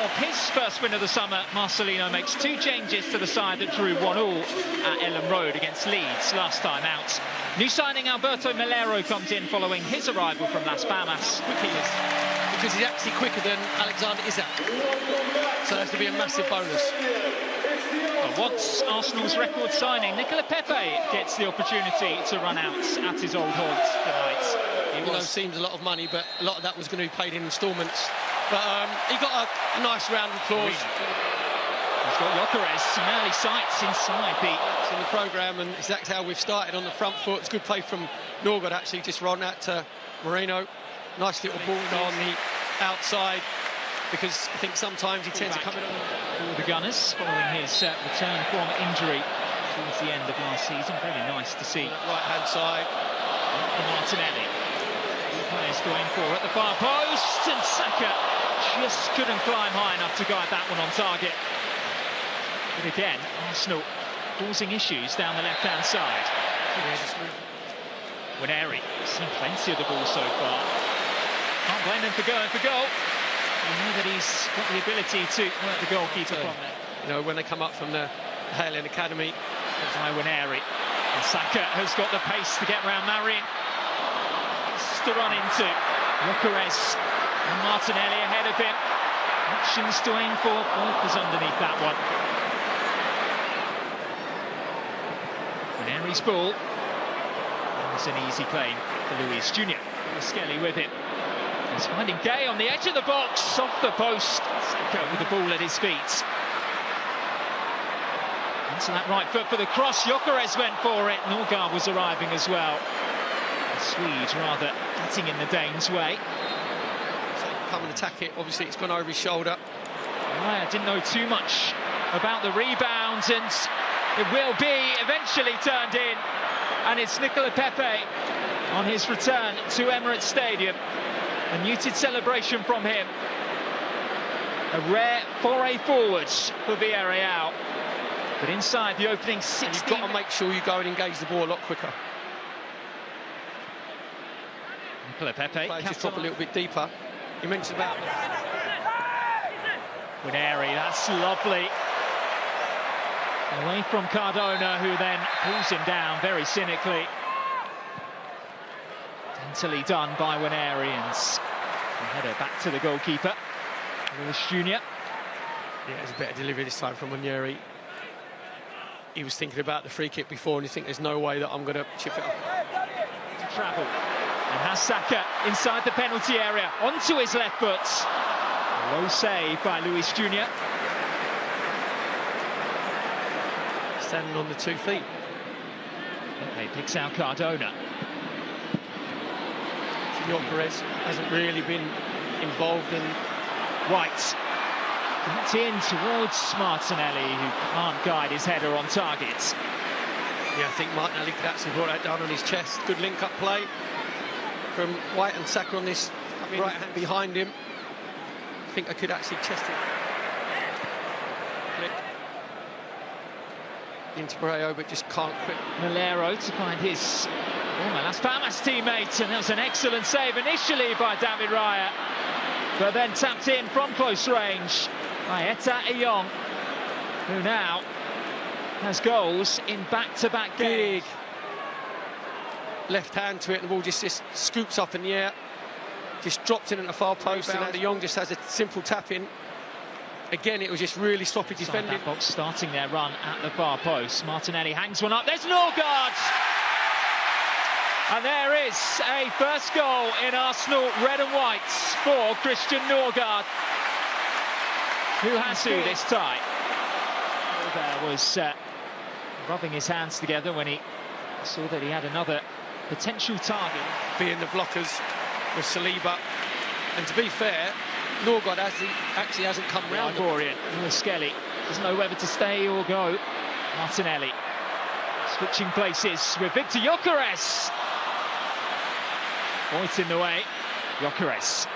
Of his first win of the summer, Marcelino makes 2 changes to the side that drew 1-1 at Ellen Road against Leeds last time out. New signing Alberto Melero comes in following his arrival from Las Palmas. Quick he is, because he's actually quicker than Alexander Isak. So that's going to be a massive bonus. Well, once Arsenal's record signing, Nicola Pepe gets the opportunity to run out at his old haunts tonight. It seems a lot of money, but a lot of that was going to be paid in instalments. But he got a nice round of applause. He's got Gyökeres, some early sights inside in the programme, and exactly how we've started on the front foot. It's good play from Norgard, actually, just run that to Moreno. Nice little ball on the outside, because I think sometimes he tends to come in on the Gunners following his return from injury towards the end of last season. Very nice to see. Right-hand side. For Martinelli. Players going for at the far post, and Saka just couldn't climb high enough to guide that one on target. But again, Arsenal causing issues down the left-hand side. Winery, seen plenty of the ball so far. Can't blame him for going for goal. We know that he's got the ability to work the goalkeeper from there. You know, when they come up from the Halen Academy. By Winery. And Saka has got the pace to get round Marin. To run into Gyökeres, and Martinelli ahead of him. Options to aim for. Is underneath that one. Winery's ball. It's an easy claim for Luis Jr. Skelly with it. He's finding Gay on the edge of the box, off the post. Saka with the ball at his feet. Into that right foot for the cross. Gyökeres went for it. Norgard was arriving as well. Swede rather getting in the Danes' way. So come and attack it. Obviously, it's gone over his shoulder. I didn't know too much about the rebound, and it will be eventually turned in. And it's Nicola Pepe on his return to Emirates Stadium. A muted celebration from him. A rare foray forward for Villarreal. But inside the opening 60... You've got to make sure you go and engage the ball a lot quicker. Nicola Pepe just drop a little bit deeper. You mentioned about Winery, that's lovely. Away from Cardona, who then pulls him down very cynically. Gently done by Winery, and the header back to the goalkeeper, Luis Jr. Yeah, there's a better delivery this time from Winery. He was thinking about the free kick before, and you think there's no way that I'm going to chip it up. To travel. And has Saka inside the penalty area, onto his left foot. A low save by Luis Jr. Standing on the 2 feet. He picks out Cardona. Gyökeres hasn't really been involved in... White. Gets in towards Martinelli, who can't guide his header on target. Yeah, I think Martinelli could actually brought that down on his chest. Good link-up play from White and Saka on this right hand behind him. I think I could actually chest it. Flick into Moreno, but just can't quit. Melero to find his former Las Palmas teammate, and that was an excellent save initially by David Raya, but then tapped in from close range by Eta Eyong, who now has goals in back-to-back games. Left hand to it, and the ball just scoops up in the air, just dropped in at the far post, and De Jong just has a simple tap in. Again, it was just really sloppy defending. That box starting their run at the far post. Martinelli hangs one up. There's Norgard, and there is a first goal in Arsenal red and whites for Christian Norgard, who has to this time. There was rubbing his hands together when he saw that he had another potential target. Being the blockers with Saliba. And to be fair, Norgard actually hasn't come round. Ivorian, Skelly doesn't know whether to stay or go. Martinelli switching places with Victor Gyökeres. Point in the way. Gyökeres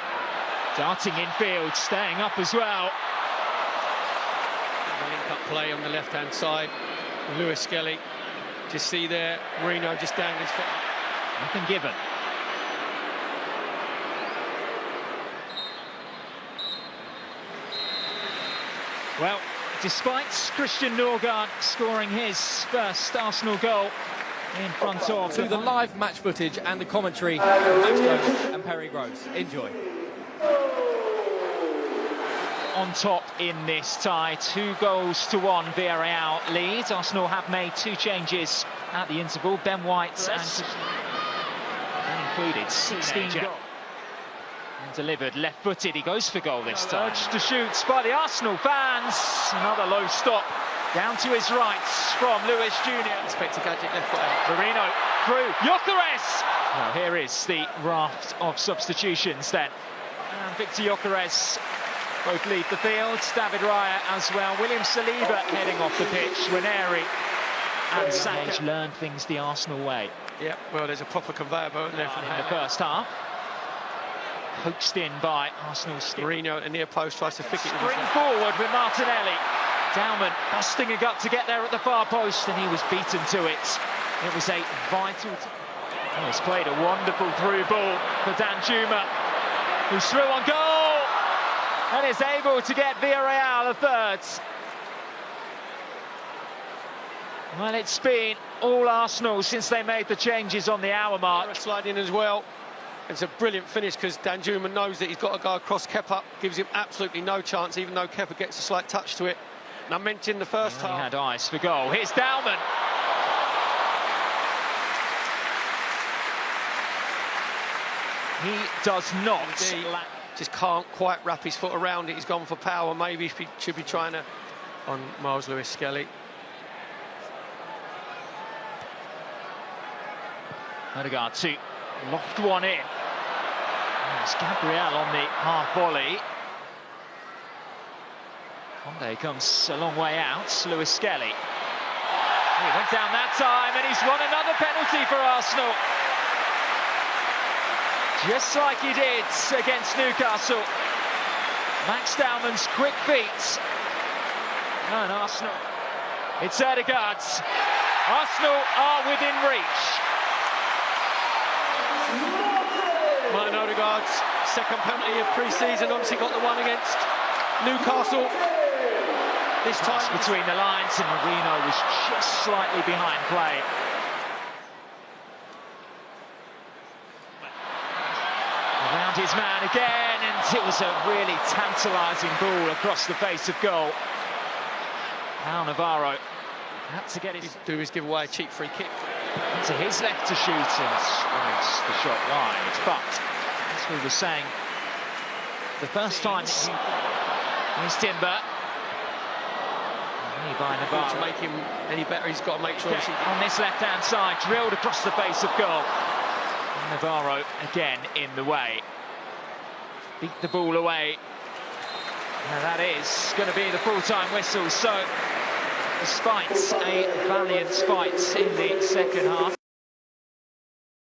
darting infield, staying up as well. Link-up play on the left-hand side. Lewis Skelly. Just see there, Marino just dangling his foot. Nothing given. Well, despite Christian Norgard scoring his first Arsenal goal in front of... To the live match footage and the commentary, Max Jones and Perry Groves. Enjoy. On top in this tie, 2-1 Villarreal lead. Arsenal have made 2 changes at the interval. Ben White and included 16 goals. And delivered left-footed, he goes for goal this time. Urged to shoot by the Arsenal fans. Another low stop down to his right from Lewis Jr. Expect a gadget left foot out. Marino through, Gyökeres! Well, here is the raft of substitutions then. And Victor Gyökeres both leave the field. David Raya as well. William Saliba heading off the pitch. Ranieri and Saka learned things the Arsenal way. Yeah, well, there's a proper conveyor belt there from in the first half. Coaxed in by Arsenal. Marino at the near post tries to flick it. Spring forward with Martinelli. Dowman busting a gut to get there at the far post, and he was beaten to it. It was a vital... Oh, he's played a wonderful through ball for Danjuma, who's through on goal and is able to get Villarreal a third. Well, it's been all Arsenal since they made the changes on the hour mark. Slide in as well. It's a brilliant finish because Danjuma knows that he's got to go across Kepa, gives him absolutely no chance, even though Kepa gets a slight touch to it. And I mentioned the first half. He had eyes for goal. Here's Dowman. He does not. Just can't quite wrap his foot around it. He's gone for power. Maybe he should be trying to on Miles Lewis Skelly. Odegaard to loft one in. It's Gabriel on the half volley. Conde comes a long way out. Lewis Skelly. He went down that time and he's won another penalty for Arsenal. Just like he did against Newcastle. Max Dowman's quick feet. And Arsenal. It's Odegaard's. Arsenal are within reach. Martin Odegaard's second penalty of pre-season, obviously got the one against Newcastle. This time between the lines, and Marino was just slightly behind play. Around his man again, and it was a really tantalising ball across the face of goal. Now Navarro had to get his... Do is give away a cheap free kick. To his left to shoot and strikes the shot wide. But, as we were saying, the first time he's Timber. By Navarro. To make him any better, he's got to make sure... On this left-hand side, drilled across the face of goal. And Navarro again in the way. Beat the ball away. Now that is going to be the full-time whistle. So, despite a valiant fight in the second half,